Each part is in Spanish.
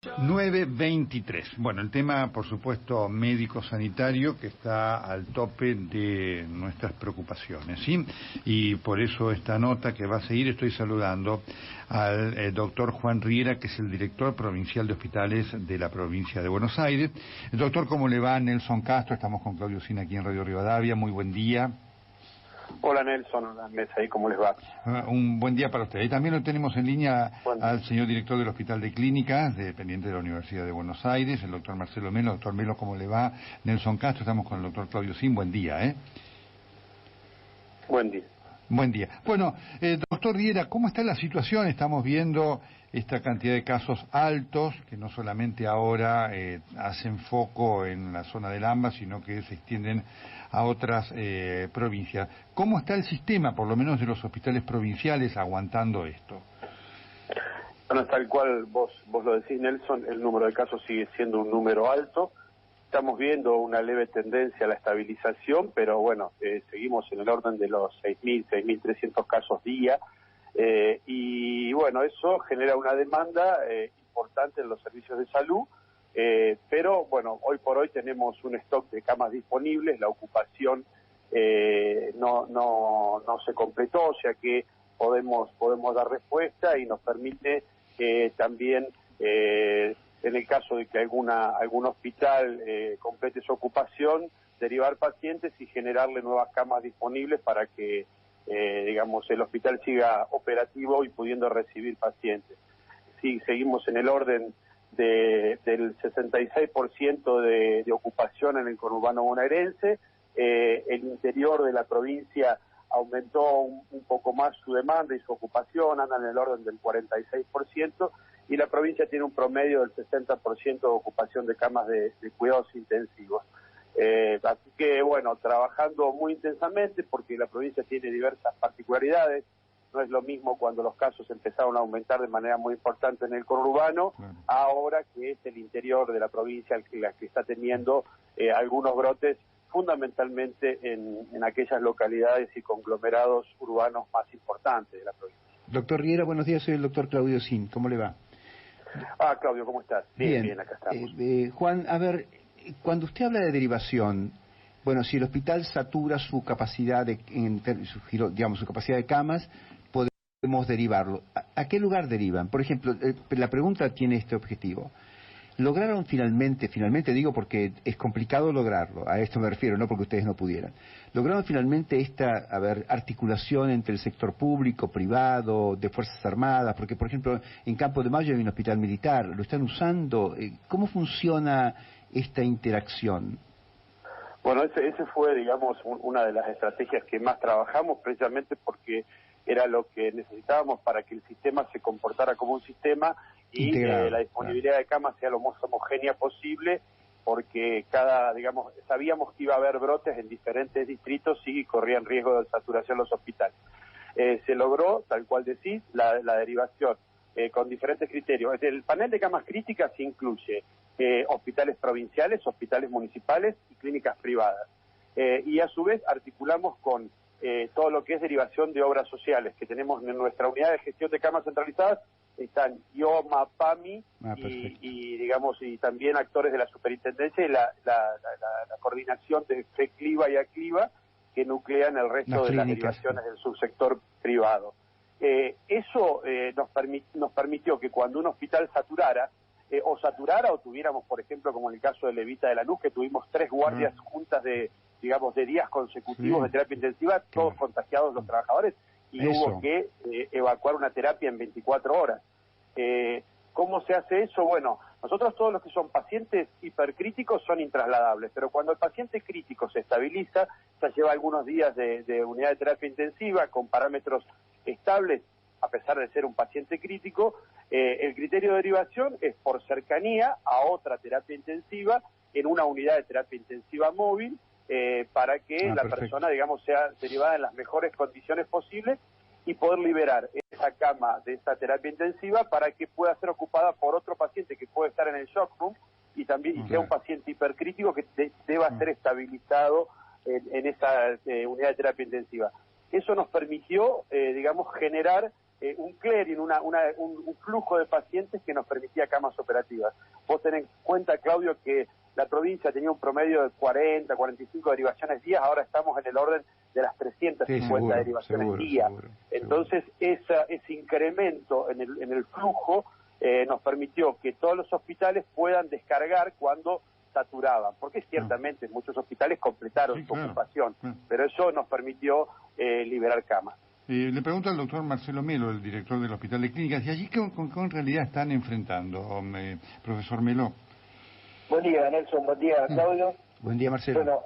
9:23. Bueno, el tema, por supuesto, médico-sanitario que está al tope de nuestras preocupaciones, ¿sí? Y por eso esta nota que va a seguir, estoy saludando al doctor Juan Riera, que es el director provincial de hospitales de la provincia de Buenos Aires. El doctor, ¿cómo le va? Nelson Castro, estamos con Claudio Sina aquí en Radio Rivadavia. Muy buen día. Hola Nelson, hola Mesa, ¿y cómo les va? Un buen día para usted. Y también lo tenemos en línea al señor director del Hospital de Clínicas, dependiente de la Universidad de Buenos Aires, el doctor Marcelo Melo. Doctor Melo, ¿cómo le va? Nelson Castro, estamos con el doctor Claudio Sin. Buen día, ¿eh? Buen día. Buen día. Bueno, doctor Riera, ¿cómo está la situación? Estamos viendo esta cantidad de casos altos, que no solamente ahora hacen foco en la zona del AMBA, sino que se extienden a otras provincias. ¿Cómo está el sistema, por lo menos de los hospitales provinciales, aguantando esto? Bueno, tal cual vos lo decís, Nelson, el número de casos sigue siendo un número alto. Estamos viendo una leve tendencia a la estabilización, pero bueno, seguimos en el orden de los 6.000, 6.300 casos día, y bueno, eso genera una demanda importante en los servicios de salud, pero bueno, hoy por hoy tenemos un stock de camas disponibles, la ocupación no se completó, o sea que podemos dar respuesta y nos permite también en el caso de que algún hospital complete su ocupación, derivar pacientes y generarle nuevas camas disponibles para que, digamos, el hospital siga operativo y pudiendo recibir pacientes. Sí, seguimos en el orden del 66% de ocupación en el conurbano bonaerense. El interior de la provincia aumentó un poco más su demanda y su ocupación, anda en el orden del 46%, y la provincia tiene un promedio del 60% de ocupación de camas de cuidados intensivos. Así que, bueno, trabajando muy intensamente porque la provincia tiene diversas particularidades. No es lo mismo cuando los casos empezaron a aumentar de manera muy importante en el conurbano, ahora que es el interior de la provincia la que está teniendo algunos brotes, fundamentalmente en aquellas localidades y conglomerados urbanos más importantes de la provincia. Doctor Riera, buenos días, soy el doctor Claudio Sin. ¿Cómo le va? Claudio, ¿cómo estás? Bien, acá estamos. Juan, a ver, cuando usted habla de derivación, bueno, si el hospital satura su capacidad su capacidad de camas, podemos derivarlo. ¿A qué lugar derivan? Por ejemplo, la pregunta tiene este objetivo. ¿Lograron finalmente digo porque es complicado lograrlo, a esto me refiero, no porque ustedes no pudieran, lograron finalmente esta, articulación entre el sector público, privado, de Fuerzas Armadas? Porque, por ejemplo, en Campo de Mayo hay un hospital militar, ¿lo están usando? ¿Cómo funciona esta interacción? Bueno, ese fue, digamos, una de las estrategias que más trabajamos, precisamente porque era lo que necesitábamos para que el sistema se comportara como un sistema y la disponibilidad de camas sea lo más homogénea posible, porque sabíamos que iba a haber brotes en diferentes distritos y corrían riesgo de saturación los hospitales. Se logró, tal cual decís, la derivación con diferentes criterios. El panel de camas críticas incluye hospitales provinciales, hospitales municipales y clínicas privadas. Y a su vez articulamos con todo lo que es derivación de obras sociales que tenemos en nuestra unidad de gestión de camas centralizadas. Están IOMA, PAMI y también actores de la superintendencia y la coordinación de FECLIVA y ACLIVA, que nuclean el resto de las derivaciones del subsector privado. Eso nos permitió que cuando un hospital saturara o tuviéramos, por ejemplo, como en el caso de Levita de Lanús, que tuvimos 3 guardias juntas de días consecutivos de terapia intensiva, todos contagiados los trabajadores, y hubo que evacuar una terapia en 24 horas. ¿Cómo se hace eso? Bueno, nosotros todos los que son pacientes hipercríticos son intrasladables, pero cuando el paciente crítico se estabiliza, ya lleva algunos días de unidad de terapia intensiva con parámetros estables, a pesar de ser un paciente crítico, el criterio de derivación es por cercanía a otra terapia intensiva en una unidad de terapia intensiva móvil, para que la persona, sea derivada en las mejores condiciones posibles y poder liberar esa cama de esa terapia intensiva para que pueda ser ocupada por otro paciente que puede estar en el shock room y también sea un paciente hipercrítico que deba ser estabilizado en esa unidad de terapia intensiva. Eso nos permitió, generar un clearing, un flujo de pacientes que nos permitía camas operativas. Vos tenés en cuenta, Claudio, que la provincia tenía un promedio de 40, 45 derivaciones día, ahora estamos en el orden de las 350 derivaciones día. Entonces, ese incremento en el flujo nos permitió que todos los hospitales puedan descargar cuando saturaban, porque ciertamente muchos hospitales completaron su ocupación, pero eso nos permitió liberar camas. Le pregunto al doctor Marcelo Melo, el director del Hospital de Clínicas, ¿y allí qué en realidad están enfrentando, profesor Melo? Buen día, Nelson. Buen día, Claudio. Buen día, Marcelo. Bueno,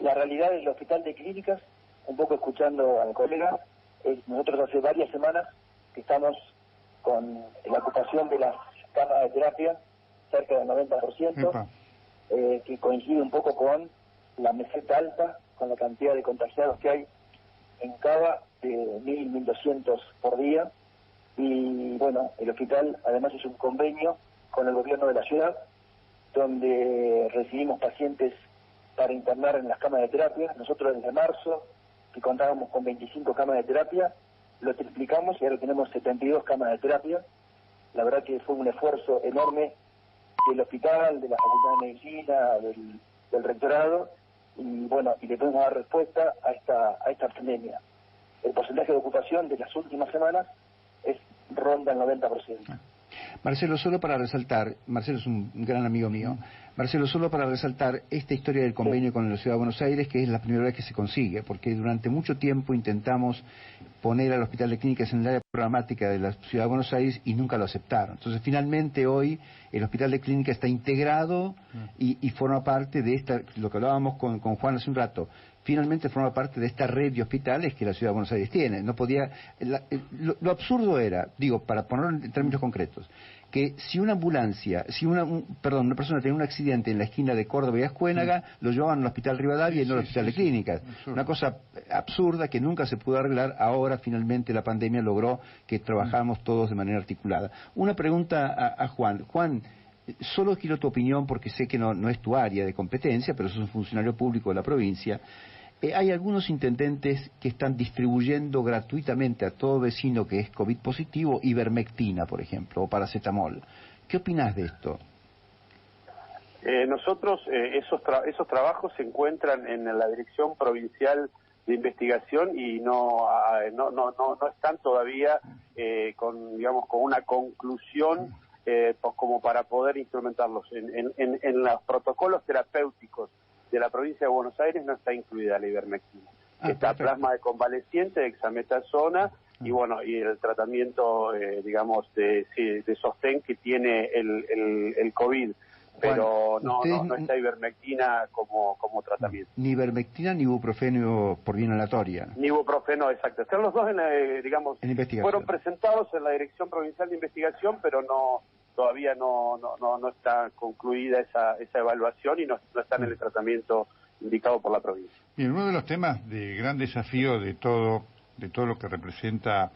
la realidad del Hospital de Clínicas, un poco escuchando al colega, nosotros hace varias semanas que estamos con la ocupación de las camas de terapia, cerca del 90%, que coincide un poco con la meseta alta, con la cantidad de contagiados que hay en Cava, de 1.000, 1.200 por día. Y bueno, el hospital además es un convenio con el gobierno de la ciudad, donde recibimos pacientes para internar en las camas de terapia. Nosotros desde marzo, que contábamos con 25 camas de terapia, lo triplicamos y ahora tenemos 72 camas de terapia. La verdad que fue un esfuerzo enorme del hospital, de la Facultad de Medicina, del rectorado, y bueno, y le podemos dar respuesta a esta pandemia. El porcentaje de ocupación de las últimas semanas ronda el 90%. Marcelo, solo para resaltar, Marcelo es un gran amigo mío, Marcelo, solo para resaltar esta historia del convenio con la Ciudad de Buenos Aires, que es la primera vez que se consigue, porque durante mucho tiempo intentamos poner al Hospital de Clínicas en el área programática de la Ciudad de Buenos Aires y nunca lo aceptaron. Entonces, finalmente hoy el Hospital de Clínicas está integrado y forma parte de esta, lo que hablábamos con Juan hace un rato, finalmente forma parte de esta red de hospitales que la Ciudad de Buenos Aires tiene. No podía, lo absurdo era, digo, para ponerlo en términos concretos, que si una ambulancia, una persona tenía un accidente en la esquina de Córdoba y Ascuénaga, lo llevaban al Hospital Rivadavia y no al Hospital de Clínicas. Una cosa absurda que nunca se pudo arreglar. Ahora finalmente la pandemia logró que trabajáramos todos de manera articulada. Una pregunta a Juan. Juan, solo quiero tu opinión porque sé que no es tu área de competencia, pero sos un funcionario público de la provincia. Hay algunos intendentes que están distribuyendo gratuitamente a todo vecino que es COVID positivo ivermectina, por ejemplo, o paracetamol. ¿Qué opinás de esto? Nosotros, esos trabajos se encuentran en la Dirección Provincial de Investigación y no están todavía con una conclusión como para poder instrumentarlos. En los protocolos terapéuticos de la provincia de Buenos Aires no está incluida la ivermectina. Está perfecto. Plasma de convaleciente, hexametasona y y el tratamiento, de sostén que tiene el COVID. Pero no está ivermectina como tratamiento. Ni ivermectina ni ibuprofeno por vía inhalatoria. Ni ibuprofeno, exacto. Están los dos en investigación. Fueron presentados en la Dirección Provincial de Investigación, pero todavía no está concluida esa evaluación y no están en el tratamiento indicado por la provincia. Bien, uno de los temas de gran desafío de todo lo que representa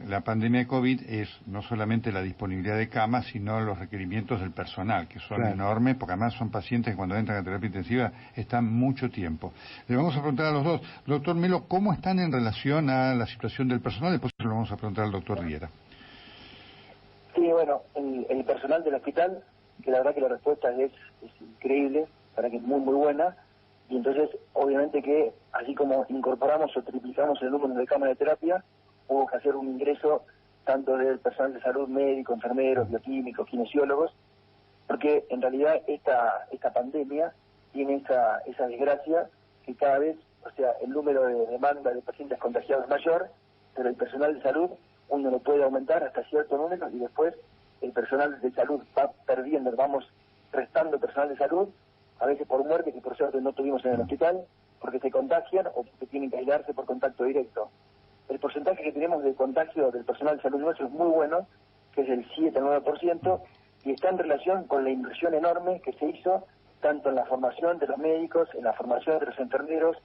la pandemia de COVID es no solamente la disponibilidad de camas, sino los requerimientos del personal, que son enormes, porque además son pacientes que cuando entran a terapia intensiva están mucho tiempo. Le vamos a preguntar a los dos. Doctor Melo, ¿cómo están en relación a la situación del personal? Después se lo vamos a preguntar al doctor Riera. Sí, bueno, el personal del hospital, que la verdad que la respuesta es increíble, para que es muy, muy buena, y entonces, obviamente que, así como incorporamos o triplicamos el número de camas de terapia, hubo que hacer un ingreso tanto del personal de salud, médico, enfermeros, bioquímicos, kinesiólogos, porque en realidad esta pandemia tiene esa desgracia que cada vez, el número de demanda de pacientes contagiados es mayor, pero el personal de salud uno lo puede aumentar hasta cierto número y después el personal de salud va perdiendo, vamos restando personal de salud, a veces por muerte, que por suerte no tuvimos en el hospital, porque se contagian o porque tienen que aislarse por contacto directo. El porcentaje que tenemos de contagio del personal de salud nuestro es muy bueno, que es el 7 al 9%, y está en relación con la inversión enorme que se hizo, tanto en la formación de los médicos, en la formación de los enfermeros,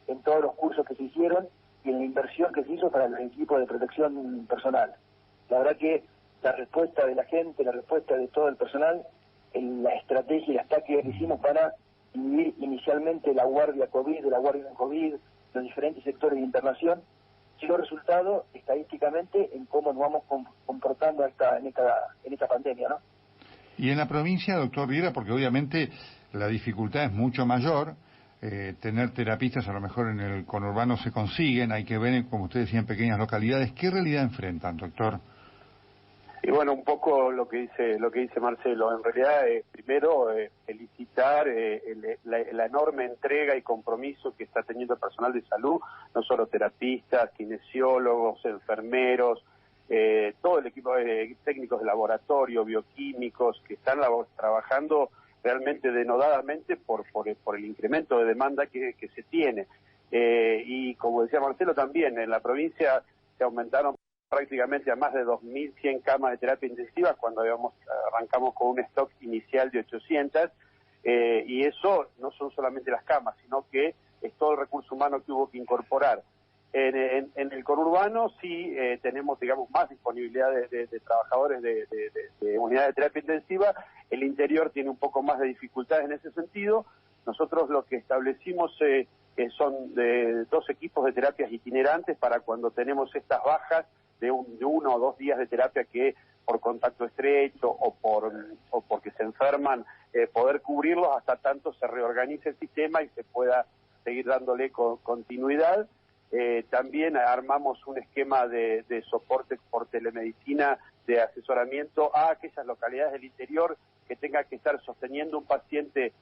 en todos los cursos que se hicieron, y en la inversión que se hizo para los equipos de protección personal. La verdad que la respuesta de la gente, la respuesta de todo el personal, la estrategia y las tácticas que hicimos para dividir inicialmente la guardia COVID, la guardia no COVID, los diferentes sectores de internación, dio resultado estadísticamente en cómo nos vamos comportando en esta pandemia, ¿no? Y en la provincia, doctor Riera, porque obviamente la dificultad es mucho mayor, tener terapistas a lo mejor en el conurbano se consiguen, hay que ver, como usted decía, en pequeñas localidades. ¿Qué realidad enfrentan, doctor? Y bueno, un poco lo que dice Marcelo. En realidad, primero, felicitar la enorme entrega y compromiso que está teniendo el personal de salud, no solo terapistas, kinesiólogos, enfermeros, todo el equipo de técnicos de laboratorio, bioquímicos, que están trabajando realmente denodadamente por el incremento de demanda que se tiene. Y como decía Marcelo también, en la provincia se aumentaron prácticamente a más de 2.100 camas de terapia intensiva cuando arrancamos con un stock inicial de 800, y eso no son solamente las camas, sino que es todo el recurso humano que hubo que incorporar. En el conurbano sí tenemos, digamos, más disponibilidad de trabajadores de unidades de terapia intensiva. El interior tiene un poco más de dificultades en ese sentido. Nosotros lo que establecimos son 2 equipos de terapias itinerantes para cuando tenemos estas bajas de 1 o 2 días de terapia que por contacto estrecho o porque se enferman, poder cubrirlos hasta tanto se reorganice el sistema y se pueda seguir dándole continuidad. También armamos un esquema de soporte por telemedicina, de asesoramiento a aquellas localidades del interior que tenga que estar sosteniendo un paciente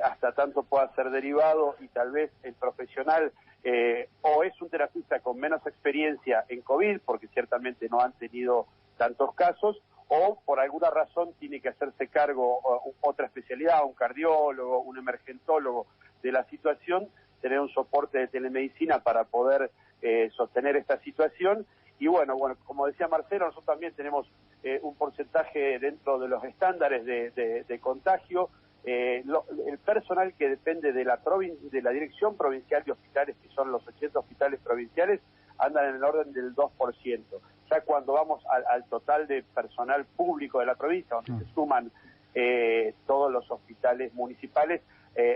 hasta tanto pueda ser derivado, y tal vez el profesional o es un terapista con menos experiencia en COVID, porque ciertamente no han tenido tantos casos, o por alguna razón tiene que hacerse cargo otra especialidad, un cardiólogo, un emergentólogo de la situación, tener un soporte de telemedicina para poder sostener esta situación. Y bueno, como decía Marcelo, nosotros también tenemos un porcentaje dentro de los estándares de contagio. El personal que depende de la Dirección Provincial de Hospitales, que son los 80 hospitales provinciales, andan en el orden del 2%. Ya cuando vamos al total de personal público de la provincia, donde se suman todos los hospitales municipales,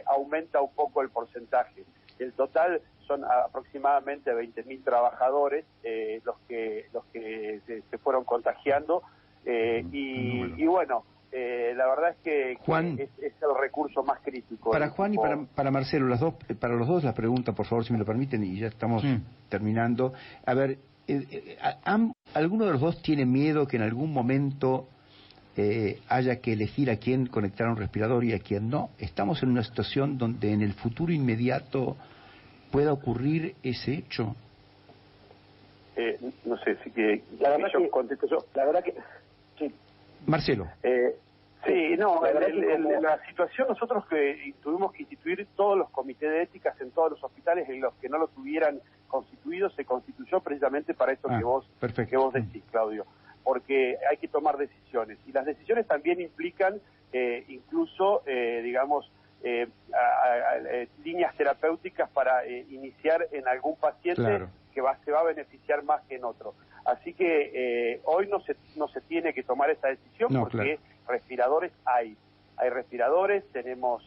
aumenta un poco el porcentaje. El total son aproximadamente 20.000 trabajadores los que se fueron contagiando, y bueno, la verdad es que Juan, es el recurso más crítico. Para Juan y para Marcelo, para los dos la pregunta, por favor, si me lo permiten, y ya estamos terminando. A ver, ¿alguno de los dos tiene miedo que en algún momento haya que elegir a quién conectar a un respirador y a quién no? ¿Estamos en una situación donde en el futuro inmediato pueda ocurrir ese hecho? No sé, si que contesto yo. La verdad que sí. Marcelo. Sí, no, en la situación nosotros que tuvimos que instituir todos los comités de éticas en todos los hospitales, en los que no lo tuvieran constituido, se constituyó precisamente para esto que vos decís, Claudio, porque hay que tomar decisiones, y las decisiones también implican incluso, digamos, líneas terapéuticas para iniciar en algún paciente, claro, que se va a beneficiar más que en otro. Así que hoy no se tiene que tomar esa decisión, porque claro, respiradores hay respiradores, tenemos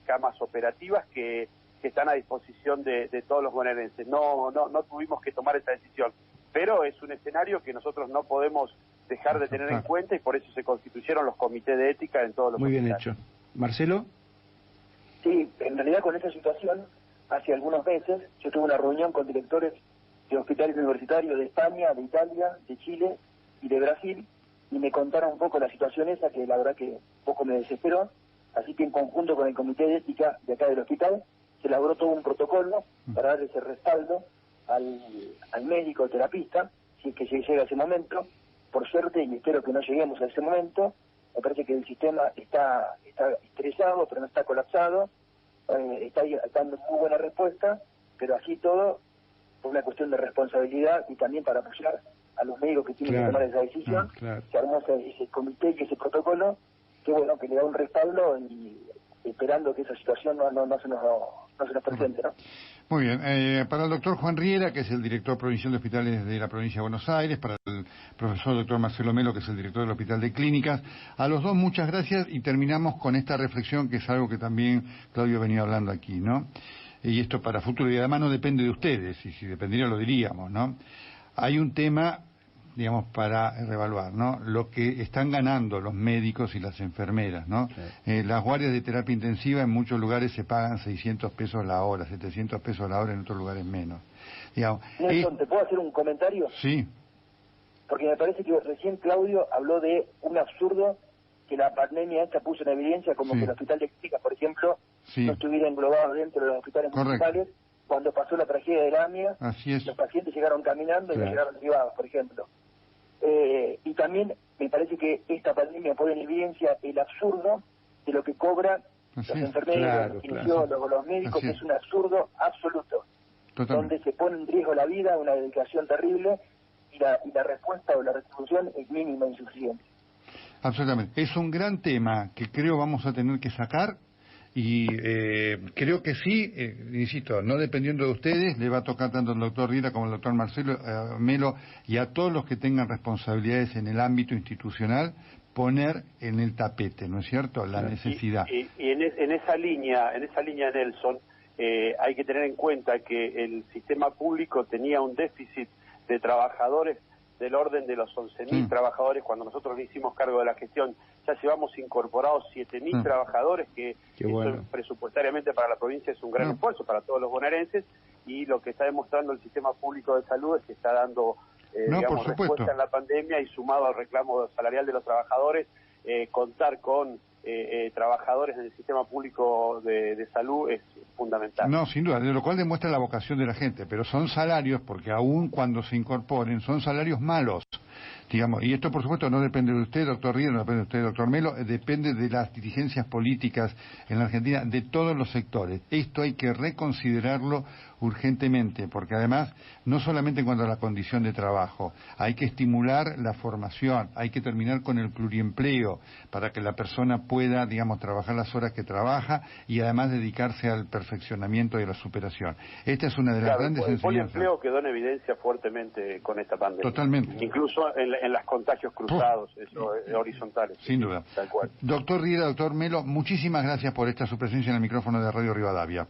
camas operativas que están a disposición de todos los bonaerenses. No tuvimos que tomar esa decisión, pero es un escenario que nosotros no podemos dejar de tener en cuenta, y por eso se constituyeron los comités de ética en todos los hospitales. Muy bien hecho. ¿Marcelo? Sí, en realidad con esta situación, hace algunos meses, yo tuve una reunión con directores de hospitales universitarios de España, de Italia, de Chile y de Brasil, y me contaron un poco la situación esa, que la verdad que un poco me desesperó. Así que en conjunto con el comité de ética de acá del hospital, se elaboró todo un protocolo para dar ese respaldo al médico, al terapista, si es que llega ese momento. Por suerte, y espero que no lleguemos a ese momento, me parece que el sistema está estresado, pero no está colapsado, está dando muy buena respuesta, pero así todo, por una cuestión de responsabilidad y también para apoyar a los médicos que tienen que tomar esa decisión, se armó ese comité y ese protocolo, que bueno, que le da un respaldo, y esperando que esa situación no se nos presente, ¿no? Muy bien. Para el doctor Juan Riera, que es el director provincial de hospitales de la provincia de Buenos Aires, para el profesor doctor Marcelo Melo, que es el director del Hospital de Clínicas, a los dos muchas gracias, y terminamos con esta reflexión, que es algo que también Claudio venía hablando aquí, ¿no? y esto para futuro, y además no depende de ustedes, y si dependiera lo diríamos, ¿no? Hay un tema, digamos, para reevaluar, ¿no? Lo que están ganando los médicos y las enfermeras, ¿no? Sí. Las guardias de terapia intensiva en muchos lugares se pagan 600 pesos la hora, 700 pesos la hora, en otros lugares menos. Digamos, Nelson, ¿te puedo hacer un comentario? Sí. Porque me parece que recién Claudio habló de un absurdo que la pandemia esta puso en evidencia, como que el hospital de Clínicas, por ejemplo, no estuviera englobado dentro de los hospitales municipales. Cuando pasó la tragedia de la AMIA, los pacientes llegaron caminando y no llegaron privados, por ejemplo. Y también me parece que esta pandemia pone en evidencia el absurdo de lo que cobran los enfermeros, los kinesiólogos, los médicos, que es un absurdo absoluto. Totalmente. Donde se pone en riesgo la vida, una dedicación terrible, y la respuesta o la retribución es mínima, insuficiente. Absolutamente. Es un gran tema que creo vamos a tener que sacar. Y creo que sí, insisto, no dependiendo de ustedes, le va a tocar tanto al doctor Riera como al doctor Marcelo Melo y a todos los que tengan responsabilidades en el ámbito institucional, poner en el tapete, ¿no es cierto?, la necesidad. Y en esa línea, Nelson, hay que tener en cuenta que el sistema público tenía un déficit de trabajadores del orden de los 11.000 trabajadores cuando nosotros le hicimos cargo de la gestión. Ya llevamos incorporados 7.000 trabajadores, que eso presupuestariamente para la provincia es un gran esfuerzo para todos los bonaerenses, y lo que está demostrando el sistema público de salud es que está dando digamos, respuesta en la pandemia, y sumado al reclamo salarial de los trabajadores, contar con trabajadores en el sistema público de salud es fundamental. No, sin duda, de lo cual demuestra la vocación de la gente, pero son salarios, porque aún cuando se incorporen, son salarios malos, digamos, y esto por supuesto no depende de usted, doctor Riera, no depende de usted, doctor Melo, depende de las dirigencias políticas en la Argentina, de todos los sectores. Esto hay que reconsiderarlo urgentemente, porque además, no solamente en cuanto a la condición de trabajo, hay que estimular la formación, hay que terminar con el pluriempleo, para que la persona pueda, digamos, trabajar las horas que trabaja y además dedicarse al perfeccionamiento y a la superación. Esta es una de las grandes enseñanzas. El pluriempleo quedó en evidencia fuertemente con esta pandemia. Totalmente. Incluso en los contagios cruzados, horizontales. Sin duda. Tal cual. Doctor Riera, doctor Melo, muchísimas gracias por su presencia en el micrófono de Radio Rivadavia.